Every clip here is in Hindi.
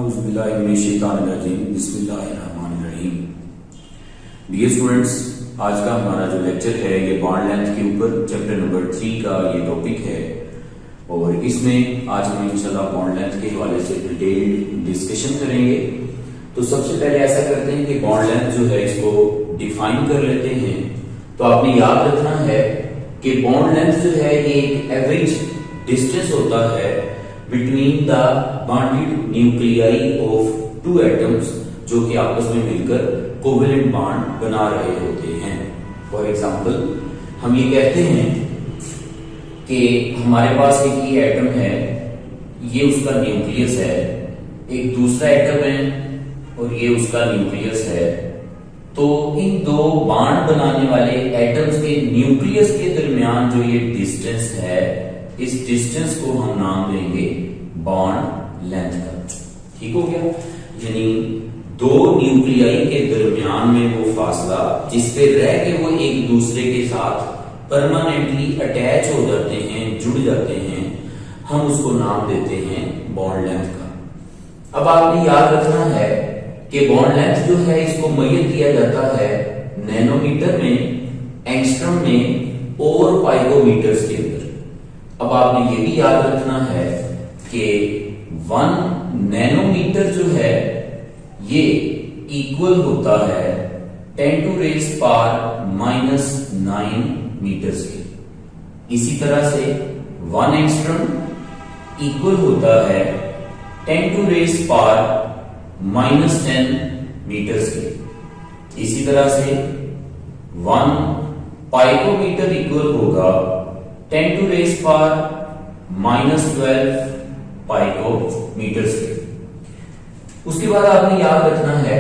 बिस्मिल्लाहिर्रहमानिर्रहीम। डियर स्टूडेंट्स, आज का हमारा जो लेक्चर है ये बॉन्ड लेंथ के ऊपर चैप्टर नंबर 3 का ये टॉपिक है और इसमें आज हम इंशाल्लाह बॉन्ड लेंथ के हवाले से डिटेल्ड डिस्कशन करेंगे। तो सबसे पहले ऐसा करते हैं कि बॉन्ड लेंथ जो है इसको डिफाइन कर लेते हैं। तो आपने याद रखना है कि बॉन्ड लेंथ जो है ये एक एवरेज डिस्टेंस होता है between the bonded nuclei of two atoms जो कि आपस में मिलकर कोवेलेंट बॉन्ड बना रहे होते हैं। फॉर एग्जांपल हम ये कहते हैं कि हमारे पास एक ये एटम है, ये उसका न्यूक्लियस है, एक दूसरा एटम है और ये उसका न्यूक्लियस है। तो इन दो बॉन्ड बनाने वाले एटम्स के न्यूक्लियस के दरमियान जो ये डिस्टेंस है, इस डिस्टेंस को हम नाम देंगे बॉन्ड लेंथ का। ठीक हो गया? यानी दो न्यूक्लियाई के दरमियान में वो फासला जिस पे रह के वो एक दूसरे के साथ परमानेंटली अटैच हो जाते हैं, जुड़ जाते हैं, हम उसको नाम देते हैं बॉन्ड लेंथ का। अब आपने याद रखना है कि बॉन्ड लेंथ जो है इसको मेजर किया जाता है नैनोमीटर में, एंगस्ट्रम में और पाइकोमीटर्स के अंदर। अब आपने ये भी याद रखना है कि 1 नैनोमीटर जो है ये इक्वल होता है 10⁻⁻⁹ मीटर्स के। इसी तरह से 1 एंगस्ट्रम इक्वल होता है 10⁻⁻10 मीटर्स के। इसी तरह से 1 पाइकोमीटर इक्वल होगा 10⁻12 पाइकोमीटर्स के। उसके बाद आपने याद रखना है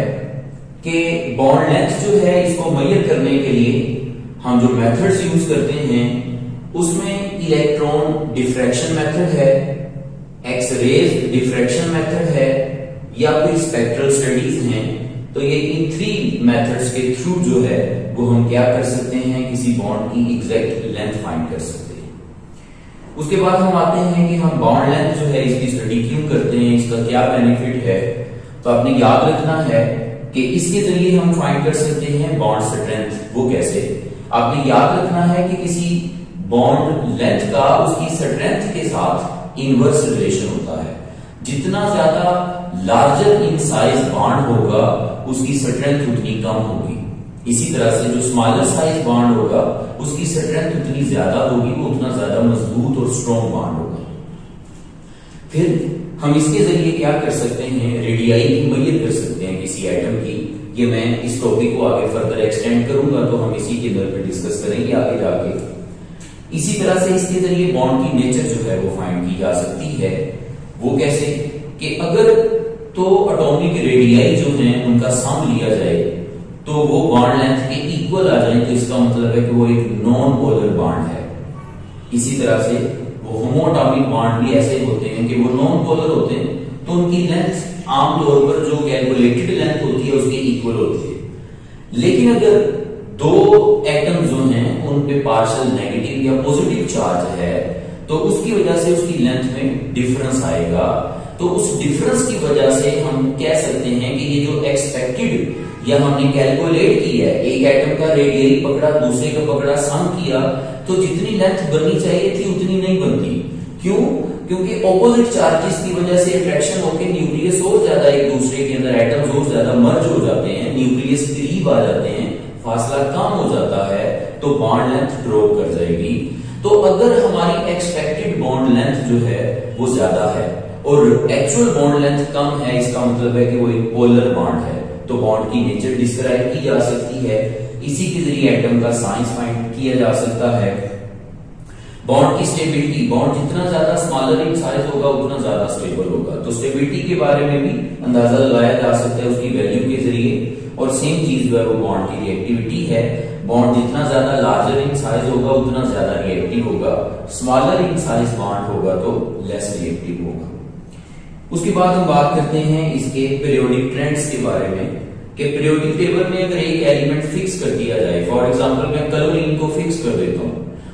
कि बॉन्ड लेंथ जो है इसको मेजर करने के लिए हम जो मेथड्स यूज करते हैं उसमें इलेक्ट्रॉन डिफ्रैक्शन मेथड है, एक्स-रेज डिफ्रैक्शन मेथड है या फिर स्पेक्ट्रल स्टडीज हैं। तो ये इन 3 मेथड्स के थ्रू जो है वो हम क्या कर सकते हैं, किसी बॉन्ड की एग्जैक्ट लेंथ फाइंड कर सकते हैं। उसके बाद हम आते हैं कि हम बॉन्ड लेंथ जो है इसकी स्टडी क्यों करते हैं, इसका क्या बेनिफिट है। तो आपने याद रखना है कि इसके जरिए हम फाइंड कर सकते हैं बॉन्ड स्ट्रेंथ। वो कैसे? आपने याद रखना है कि किसी बॉन्ड लेंथ का उसकी स्ट्रेंथ के साथ इनवर्स रिलेशन होता है। जितना ज्यादा लार्जर इन साइज बॉन्ड होगा उसकी स्ट्रेंथ उतनी कम होगी। इसी तरह से जो स्मॉलर साइज बॉन्ड होगा उसकी स्ट्रेंथ उतनी ज्यादा होगी, वो उतना ज्यादा मजबूत और स्ट्रॉन्ग बॉन्ड होगा। फिर हम इसके जरिए क्या कर सकते हैं, रेडियाई की मेजर कर सकते हैं किसी एटम की। ये मैं इस टॉपिक को आगे फर्दर एक्सटेंड करूंगा तो हम इसी के अंदर पे डिस्कस करेंगे आगे जाके। इसी तरह से इसके जरिए बॉन्ड की नेचर जो है वो फाइंड की जा सकती है। वो कैसे कि अगर तो एटॉमिक रेडियाई जो है उनका सम लिया जाए तो वो बॉन्ड लेंथ के इक्वल आ जाए, तो इसका मतलब है कि वो एक नॉन पोलर बॉन्ड है। इसी तरह से वो होमोएटॉमिक बॉन्ड भी ऐसे होते हैं कि वो नॉन पोलर होते हैं, तो उनकी लेंथ आमतौर पर जो कैलकुलेटेड लेंथ होती है उसके इक्वल होती है। लेकिन अगर दो एटम जो हैं उन पे पार्शियल नेगेटिव या पॉजिटिव चार्ज है तो उसकी वजह से उसकी लेंथ में डिफरेंस आएगा। तो उस डिफरेंस की वजह से हम कह सकते हैं कि ये जो एक्सपेक्टेड या हमने कैलकुलेट किया है, एक एटम का रेडियली पकड़ा, दूसरे का पकड़ा, सम किया, तो जितनी लेंथ बननी चाहिए थी उतनी नहीं बनती। क्यों? क्योंकि ऑपोजिट चार्जेस की वजह से अट्रैक्शन होकर न्यूक्लियस और ज्यादा एक दूसरे के अंदर एटम्स और ज्यादा मर्ज हो जाते हैं, न्यूक्लियस करीब आ जाते हैं, फासला कम हो जाता है, तो बॉन्ड लेंथ ड्रॉप कर जाएगी। तो अगर हमारी एक्सपेक्टेड बॉन्ड लेंथ जो है वो ज्यादा है और एक्चुअल बॉन्ड लेंथ कम है, इसका मतलब है कि वो एक पोलर बॉन्ड है, तो बॉन्ड की नेचर डिस्क्राइब की जा सकती है। इसी के जरिए एटम का साइज फाइंड किया जा सकता है। बॉन्ड की स्टेबिलिटी, बॉन्ड जितना ज्यादा स्मॉलर इन साइज होगा उतना ज्यादा स्टेबल होगा। तो स्टेबिलिटी के बारे में भी अंदाजा लगाया जा सकता है उसकी वैल्यू के जरिए। और सेम चीज जो है वो बॉन्ड की रिएक्टिविटी है। बॉन्ड जितना ज्यादा लार्जर इन साइज होगा उतना ज्यादा रिएक्टिव होगा, स्मॉलर इन साइज बॉन्ड होगा तो लेस रिएक्टिव होगा। उसके बाद हम बात करते हैं इसके पीरियोडिक ट्रेंड्स के बारे में कि पीरियोडिक टेबल में अगर एक एलिमेंट फिक्स कर दिया जाए, फॉर एग्जांपल मैं क्लोरीन को फिक्स कर देता हूं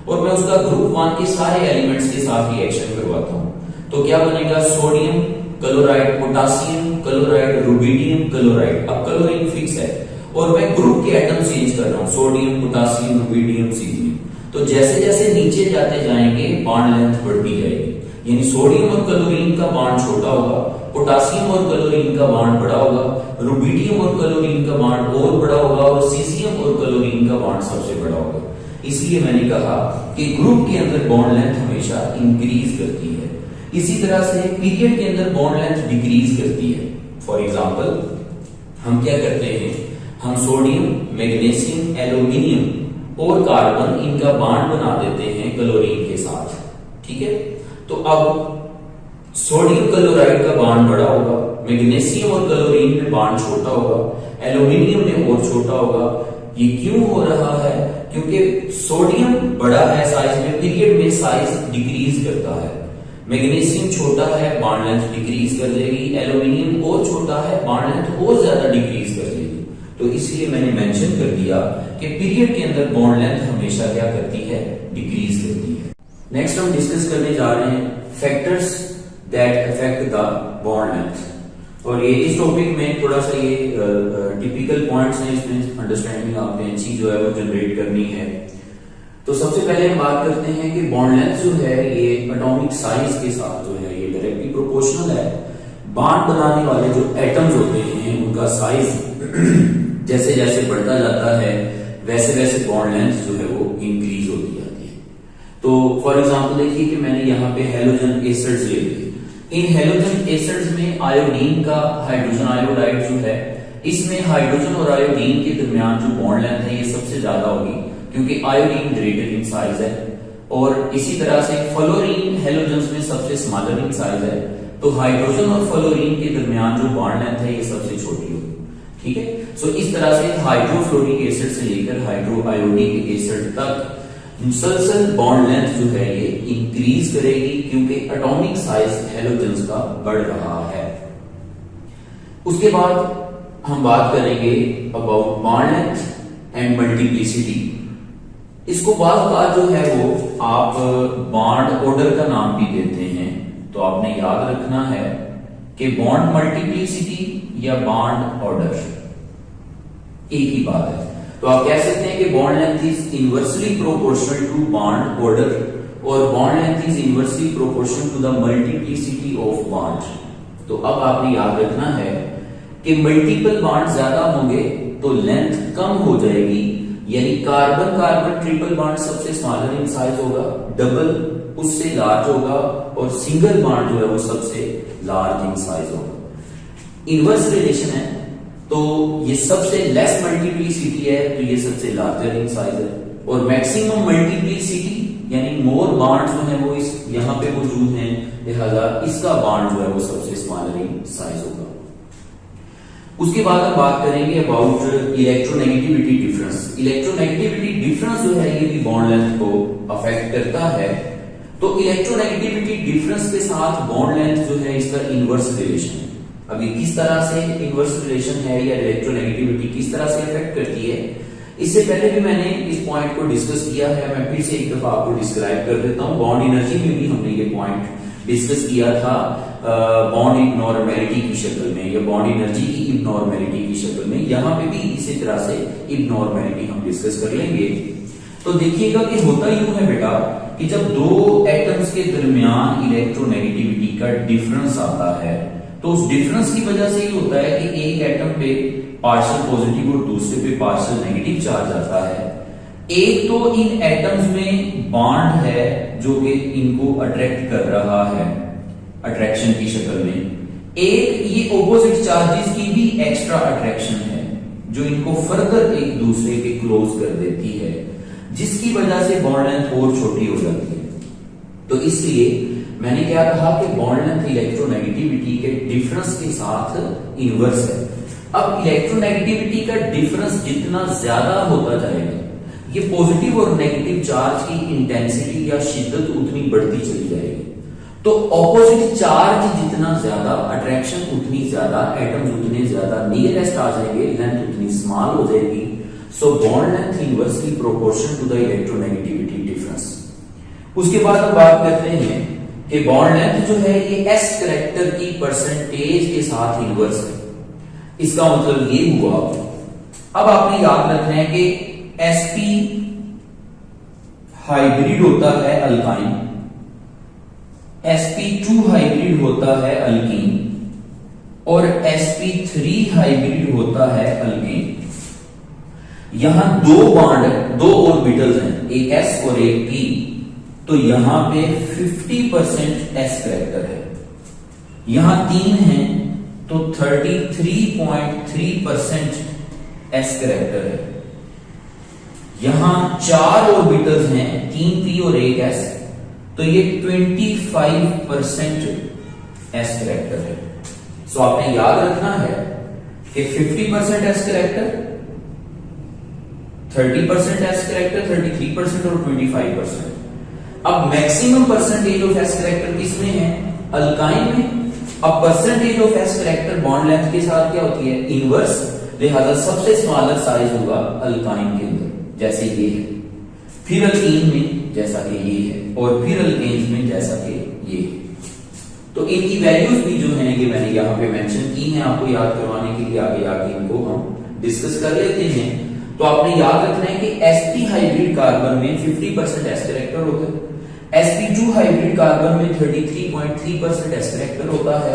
और मैं उसका ग्रुप 1 के सारे एलिमेंट्स के साथ रिएक्शन करवाता हूं, तो क्या बनेगा? Sodium chloride potassium chloride rubidium chloride. अब क्लोरीन फिक्स है और मैं ग्रुप के एटम चेंज कर रहा हूं, सोडियम पोटासियम रुबिडियम सीजियम। तो जैसे जैसे नीचे जाते जाएंगे बॉन्ड लेंथ बढ़ती जाएगी, यानी सोडियम और क्लोरीन का बॉन्ड छोटा होगा, पोटासियम और क्लोरीन का बॉन्ड बड़ा होगा, रुबिडियम और क्लोरीन का बॉन्ड और बड़ा होगा और सीजियम और क्लोरीन का बॉन्ड सबसे बड़ा होगा। इसलिए मैंने कहा कि ग्रुप के अंदर बॉन्ड लेंथ हमेशा इंक्रीज करती है। इसी तरह से पीरियड के अंदर बॉन्ड लेंथ डिक्रीज करती है। फॉर एग्जांपल हम क्या करते हैं, हम सोडियम मैग्नीशियम एल्यूमिनियम और कार्बन इनका बॉन्ड बना देते हैं क्लोरीन के साथ, ठीक है। तो अब सोडियम क्लोराइड का बॉन्ड बड़ा होगा, मैग्नीशियम और क्लोरीन में बॉन्ड छोटा होगा, एल्यूमिनियम में और छोटा होगा। ये क्यों हो रहा है? क्योंकि सोडियम बड़ा है साइज में, पीरियड में साइज डिक्रीज करता है। मैग्नीशियम छोटा है, बॉन्ड लेंथ डिक्रीज कर देगी। एल्यूमिनियम और छोटा है, बॉन्ड लेंथ और ज्यादा डिक्रीज कर देगी। तो इसलिए मैंने मेंशन कर दिया कि पीरियड के अंदर बॉन्ड लेंथ हमेशा क्या करती है, डिक्रीज करती है। नेक्स्ट हम डिस्कस करने जा रहे हैं factors that affect the bond length. और ये इस टॉपिक में थोड़ा सा ये टिपिकल पॉइंट्स हैं, इसमें अंडरस्टैंडिंग आपने अच्छी जो है वो जनरेट करनी है। तो सबसे पहले हम बात करते हैं कि बॉन्ड लेंथ जो है ये एटॉमिक साइज के साथ जो है ये डायरेक्टली प्रोपोर्शनल है। बॉन्ड बनाने वाले जो एटम्स होते हैं उनका साइज जैसे जैसे बढ़ता जाता है वैसे वैसे बॉन्ड लेंथ जो है वो इंक्रीज होती जाती है। तो फॉर एग्जांपल देखिए कि मैंने यहाँ पे हैलोजन एसिड्स ले लिए। इन हैलोजन एसिड्स में आयोडीन का हाइड्रोजन आयोडाइड जो है, इसमें हाइड्रोजन और आयोडीन के दरमियान जो बॉन्ड लेंथ है ये सबसे ज्यादा होगी क्योंकि आयोडीन ग्रेटर इन साइज है। और इसी तरह से फ्लोरीन हैलोजन्स में सबसे स्मॉलर इन साइज है, तो हाइड्रोजन और फ्लोरीन के दरमियान जो बॉन्ड लेंथ है ये सबसे छोटी होगी, ठीक है। सो इस तरह से हाइड्रोफ्लोरिक एसिड से लेकर हाइड्रो आयोडिक एसिड तक मुसलसल बॉन्ड लेंथ जो है ये इंक्रीज करेगी क्योंकि एटॉमिक साइज हैलोजन्स का बढ़ रहा है। उसके बाद हम बात करेंगे about bond length and multiplicity. इसको बार जो है वो आप बॉन्ड ऑर्डर का नाम भी देते हैं। तो आपने याद रखना है कि बॉन्ड मल्टीप्लिसिटी या बॉन्ड ऑर्डर एक ही बात है। तो आप कह सकते हैं कि bond length is inversely proportional to bond order और bond length is inversely proportional to the multiplicity of bond. तो अब आपने याद रखना है कि मल्टीपल बॉन्ड ज्यादा होंगे तो लेंथ कम हो जाएगी, यानी कार्बन कार्बन ट्रिपल बॉन्ड सबसे स्मॉलर इन साइज होगा, डबल उससे लार्ज होगा और सिंगल बॉन्ड जो है वो सबसे लार्ज इन साइज होगा। इनवर्स रिलेशन है, तो ये सबसे लेस मल्टीप्लिसिटी है तो ये सबसे लार्जर इन साइज है, और मैक्सिमम मल्टीप्लिसिटी यानी मोर बॉन्ड जो है वो इस यहां पे मौजूद हैं, लिहाजा इसका बॉन्ड जो है वो सबसे स्मॉलर इन साइज होगा। उसके बाद हम बात करेंगे about electronegativity difference. Electronegativity difference जो है ये भी बॉन्ड लेंथ को अफेक्ट करता है। तो इलेक्ट्रोनेगेटिविटी डिफरेंस के साथ बॉन्ड लेंथ जो है इसका इनवर्स रिलेशन है। अभी किस तरह से इनवर्स रिलेशन है या इलेक्ट्रोनेगेटिविटी किस तरह से अफेक्ट करती है, इससे पहले भी मैंने इस पॉइंट को डिस्कस किया है। मैं फिर से एक दफा आपको डिस्क्राइब कर देता हूं। बॉन्ड एनर्जी में भी हमने ये पॉइंट डिस्कस किया था बॉन्ड इबनॉर्मेलिटी की शक्ल में या बॉन्ड एनर्जी की इबनॉर्मेलिटी की शक्ल में। यहां पे भी इसी तरह से इबनॉर्मेलिटी हम डिस्कस कर लेंगे। तो देखिएगा कि होता यूं है बेटा कि जब दो एटम्स के दरमियान इलेक्ट्रोनेगेटिविटी का डिफरेंस आता है तो उस डिफरेंस की वजह से ही होता है कि एक एटम पे पार्शियल पॉजिटिव और दूसरे पे पार्शियल नेगेटिव चार्ज आता है। एक तो इन एटम्स में बॉन्ड है जो कि इनको अट्रैक्ट कर रहा है अट्रैक्शन की शक्ल में, एक ये ऑपोजिट चार्जेस की भी एक्स्ट्रा अट्रैक्शन है जो इनको फर्दर एक दूसरे के क्लोज कर देती है, जिसकी वजह से बॉन्ड लेंथ और छोटी हो जाती है। तो इसलिए मैंने क्या कहा कि बॉन्ड लेंथ इलेक्ट्रोनेगेटिविटी के डिफरेंस के साथ इनवर्स है। अब इलेक्ट्रोनेगेटिविटी का डिफरेंस जितना ज्यादा होता जाएगा, ये पॉजिटिव और नेगेटिव चार्ज की इंटेंसिटी या शिद्दत उतनी बढ़ती चली जाएगी। तो ऑपोजिट चार्ज जितना ज्यादा, अट्रैक्शन उतनी ज्यादा, एटम्स उतने ज्यादा नियरेस्ट आ जाएंगे, लेंथ उतनी स्मॉल हो जाएगी। So bond length inversely proportional to the electronegativity difference. उसके बाद हम बात करते हैं कि बॉन्ड लेंथ जो है ये एस कैरेक्टर की परसेंटेज के साथ इनवर्स है। इसका मतलब ये हुआ, अब आपने याद रखना है कि sp हाइब्रिड होता है अल्काइन, sp2 हाइब्रिड होता है अल्कीन और sp3 हाइब्रिड होता है अल्केन। यहां दो बॉन्ड, दो ऑर्बिटल्स हैं, एक s और एक p, तो यहां पे 50% s कैरेक्टर है। यहां तीन हैं तो 33.3% s कैरेक्टर है। यहां चार ऑर्बिटल्स हैं, 3p और एक s, तो ये 25% s कैरेक्टर है। सो आपने याद रखना है कि 50% s कैरेक्टर, 30% s कैरेक्टर, 33% और 25%। अब maximum percentage of S character किसमें है? अल्काइन में। अब percentage of S character bond length के साथ क्या होती है? इनवर्स। लिहाजा सबसे स्मॉलर साइज होगा अल्काइन के अंदर, जैसे ये है, फिर अल्कीन में जैसा कि ये है, और फिर अल्केन्स में जैसा कि ये है। तो इनकी वैल्यूज भी जो है ये मैंने यहां पे मेंशन की हैं आपको याद करवाने के लिए, आगे आगे इनको हम डिस्कस कर लेते हैं। तो आपने याद रखना है कि sp हाइब्रिड कार्बन में 50% एस कैरेक्टर होता है, sp2 हाइब्रिड कार्बन में 33.3% एस कैरेक्टर होता है,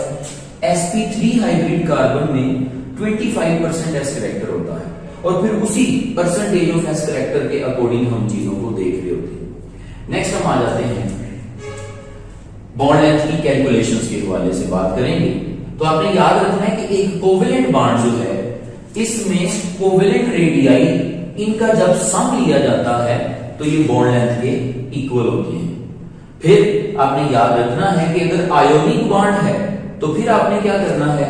sp3 हाइब्रिड कार्बन में 25% एस कैरेक्टर होता है, और फिर उसी परसेंटेज ऑफ एस कैरेक्टर के अकॉर्डिंग हम चीजों को देख रहे होते हैं। नेक्स्ट हम आ जाते हैं बॉन्ड लेंथ की कैलकुलेशंस के हवाले से बात करेंगे। तो आपने याद रखना है कि एक कोवेलेंट बॉन्ड जो है, इसमें कोवेलेंट रेडियाई, इनका जब सम लिया जाता है तो ये बॉन्ड लेंथ के इक्वल होते हैं। फिर आपने याद रखना है कि अगर आयोनिक बॉन्ड है तो फिर आपने क्या करना है,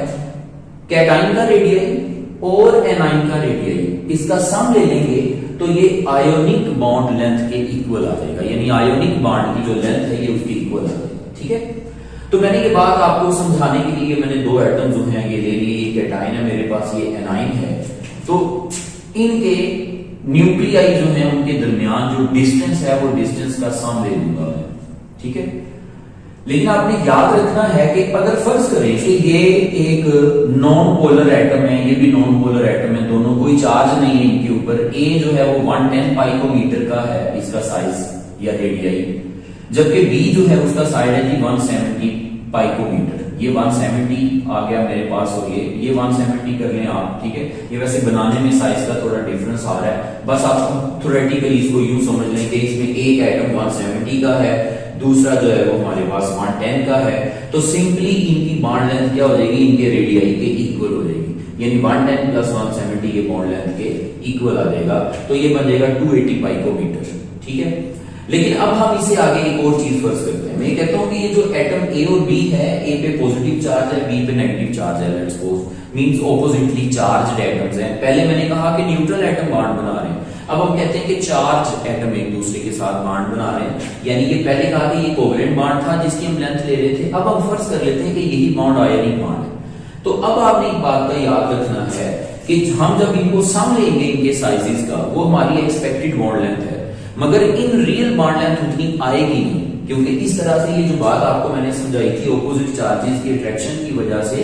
कैटाइन का रेडियाई और एनाइन का रेडियाई, इसका सम ले लेंगे तो ये आयोनिक बॉन्ड लेंथ के इक्वल आ जाएगा, यानी आयोनिक बॉन्ड की जो लेंथ है ये उसके इक्वल आ जाएगा। ठीक है, तो मैंने ये बात आपको समझाने के लिए मैंने दो एटम जो हैं ये ले लिए, ये कैटाइन है मेरे पास, ये एनाइन है। तो इनके न्यूक्लियाई जो है उनके दरमियान जो डिस्टेंस है वो डिस्टेंस का सम ले लूंगा मैं। ठीक है, लेकिन आपने याद रखना है कि अगर फर्ज करें कि ये एक नॉन पोलर एटम है, ये भी नॉन पोलर एटम है, दोनों कोई चार्ज नहीं है इनके ऊपर, ए जो है वो 110 पाइकोमीटर का है इसका साइज या रेडियाई, जबकि बी जो है उसका साइड है जी 170 पाइकोमीटर। ये 170 आ गया मेरे पास और ये 170 कर लें आप। ठीक है, ये वैसे बनाने में साइज का थोड़ा डिफरेंस आ रहा है, बस आप थ्योरेटिकली इसको यूं समझ लें कि इसमें एक एटम 170 का है, दूसरा जो है वो हमारे पास 110 का है। तो सिंपली इनकी बॉन्ड लेंथ क्या हो जाएगी, इनके रेडियाई के इक्वल हो जाएगी, यानी 110 प्लस 170 के बॉन्ड लेंथ के इक्वल आ जाएगा। तो ये बन जाएगा 280 पाइकोमीटर। ठीक है, लेकिन अब हम इसे आगे एक और चीज फर्ज करते हैं। मैं कहता हूं कि ये जो एटम ए और बी है, ए पे पॉजिटिव चार्ज है, बी पे नेगेटिव चार्ज है, let's suppose, means oppositely charged atoms हैं। पहले मैंने कहा कि न्यूट्रल एटम बॉन्ड बना रहे हैं, अब हम कहते हैं कि चार्ज एटम एक दूसरे के साथ बॉन्ड बना रहे हैं, यानी ये पहले कहा कि ये कोवेलेंट बॉन्ड था जिसकी हम लेंथ ले रहे थे, अब हम फर्ज कर लेते हैं कि यही बॉन्ड आयनिक बॉन्ड है। तो अब आपने एक बात का याद रखना है कि हम जब इनको सम लेंगे इनके साइजेस का, वो हमारी एक्सपेक्टेड बॉन्ड लेंथ है, मगर इन रियल बॉन्ड लेंथ उतनी आएगी नहीं, क्योंकि इस तरह से ये जो बात आपको मैंने समझाई थी ऑपोजिट चार्जेस की अट्रैक्शन की वजह से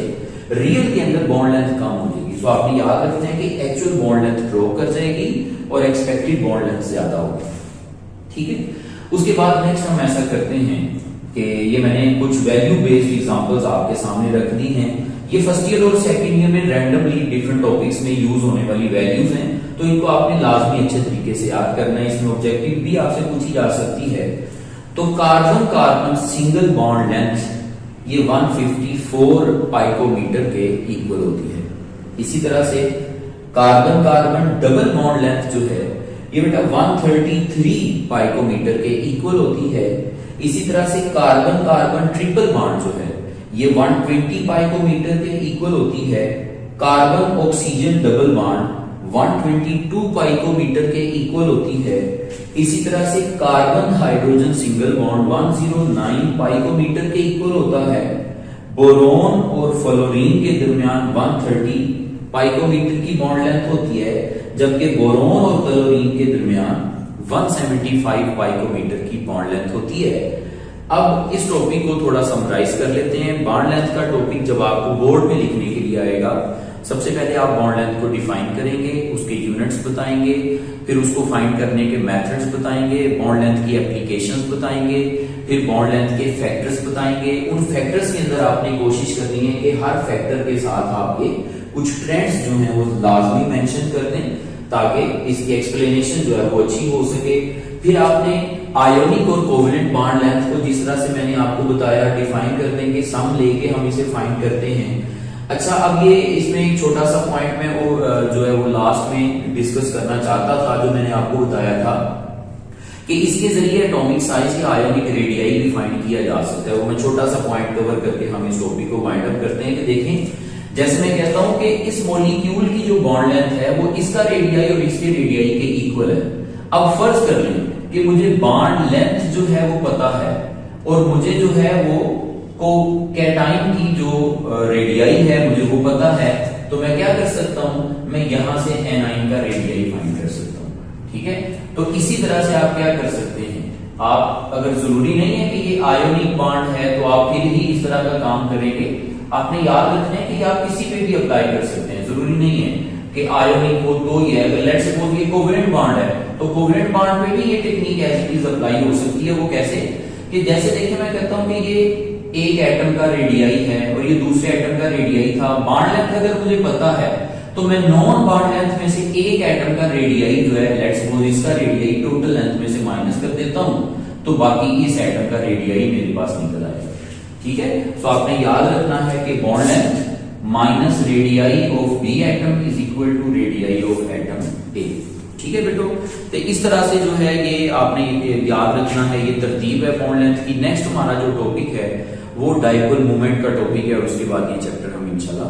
रियल के अंदर बॉन्ड लेंथ कम हो जाएगी। तो आपने याद रखना है कि एक्चुअल बॉन्ड लेंथ ड्रॉप कर जाएगी और एक्सपेक्टेड बॉन्ड लेंथ ज्यादा होगी। ठीक है, उसके बाद नेक्स्ट हम ऐसा करते हैं कि ये मैंने कुछ वैल्यू बेस्ड एग्जांपल्स आपके सामने रख दी हैं। ये फर्स्ट ईयर और सेकंड ईयर में रैंडमली डिफरेंट टॉपिक्स में यूज होने वाली वैल्यूज हैं, तो इनको आपने लाजमी अच्छे तरीके से याद करना है। इसमें ऑब्जेक्टिव भी आपसे पूछी जा सकती है। तो carbon carbon single bond length ये 154 पाइकोमीटर के इक्वल होती है। इसी तरह से carbon carbon double bond length जो है ये बेटा 133 पाइकोमीटर के इक्वल होती है। इसी तरह से कार्बन कार्बन ट्रिपल बॉन्ड जो है ये 120 पाइकोमीटर के इक्वल होती है। कार्बन ऑक्सीजन डबल बॉन्ड 122 पाइकोमीटर के इक्वल होती है। इसी तरह से कार्बन हाइड्रोजन सिंगल बॉन्ड 109 पाइकोमीटर के इक्वल होता है। बोरोन और फ्लोरीन के दरमियान 130 पाइकोमीटर की बॉन्ड लेंथ होती है, जबकि बोरोन और क्लोरीन के दरमियान 175 पाइकोमीटर की बॉन्ड लेंथ होती है। अब इस टॉपिक को थोड़ा समराइज कर लेते हैं। बॉन्ड लेंथ का टॉपिक जब आपको बोर्ड में लिखने के लिए आएगा, सबसे पहले आप बॉन्ड लेंथ को डिफाइन करेंगे, उसके यूनिट्स बताएंगे, फिर उसको फाइंड करने के मेथड्स बताएंगे, बॉन्ड लेंथ की एप्लीकेशंस बताएंगे, फिर बॉन्ड लेंथ के फैक्टर्स बताएंगे। उन फैक्टर्स के अंदर आपने कोशिश करनी है कि हर फैक्टर के साथ आपके कुछ ट्रेंड्स जो हैं वो लाजमी मेंशन कर दें, ताकि इसकी एक्सप्लेनेशन जो है वो अच्छी हो सके। फिर आपने आयोनिक और कोवेलेंट बॉन्ड लेंथ को जिस तरह से मैंने आपको बताया डिफाइन कर देंगे, सम लेके हम इसे फाइंड करते हैं। अच्छा, अब ये इसमें एक छोटा सा पॉइंट में वो जो है वो लास्ट में डिस्कस करना चाहता था, जो मैंने आपको बताया था कि इसके जरिए एटॉमिक साइज या आयोनिक रेडियाई भी फाइंड किया जा सकता है। वो मैं छोटा सा पॉइंट कवर करके हम इस टॉपिक को वाइंड अप करते हैं कि देखें, जैसे मैं कहता हूं कि इस मॉलिक्यूल की जो बॉन्ड लेंथ है वो इसका रेडियाई और इसके रेडियाई के इक्वल है। अब फर्ज कर लें कि मुझे बॉन्ड लेंथ जो है वो पता है और मुझे जो है वो को कैटाइन की जो रेडियाई है मुझे वो पता है, तो मैं क्या कर सकता हूं, मैं यहां से एनाइन का रेडियाई फाइंड कर सकता हूं। ठीक है, तो इसी तरह से आप क्या कर सकते हैं, आप अगर जरूरी नहीं है कि ये आयोनिक बॉन्ड है तो आप फिर ही इस तरह का काम करेंगे। आपने याद रखना है कि आप किसी पे भी अप्लाई कर सकते हैं, जरूरी नहीं है कि आयोनिक हो तो ही है। अगर लेट्स सपोज ये कोवेलेंट बॉन्ड है तो कोवेलेंट बॉन्ड पे भी ये technique as it is apply हो सकती है। वो कैसे, कि जैसे देखिए मैं कहता हूं कि ये एक एटम का रेडियाई है और ये दूसरे एटम का रेडियाई था। बॉन्ड लेंथ अगर मुझे पता है तो मैं नॉन बॉन्ड लेंथ में से एक एटम का रेडियाई जो है लेट्स सपोज इसका रेडियाई टोटल लेंथ में से माइनस कर देता हूं, तो बाकी इस एटम का रेडियाई मेरे पास निकल आएगा। ठीक है, तो आपने याद रखना है कि bond length minus radii of B atom is equal to radii of atom A. ठीक है बेटो, तो इस तरह से जो है ये आपने याद रखना है, ये तरतीब है बॉन्ड लेंथ की। नेक्स्ट हमारा जो टॉपिक है वो डाइपोल मोमेंट का टॉपिक है और उसके बाद ये चैप्टर हम इंशाल्लाह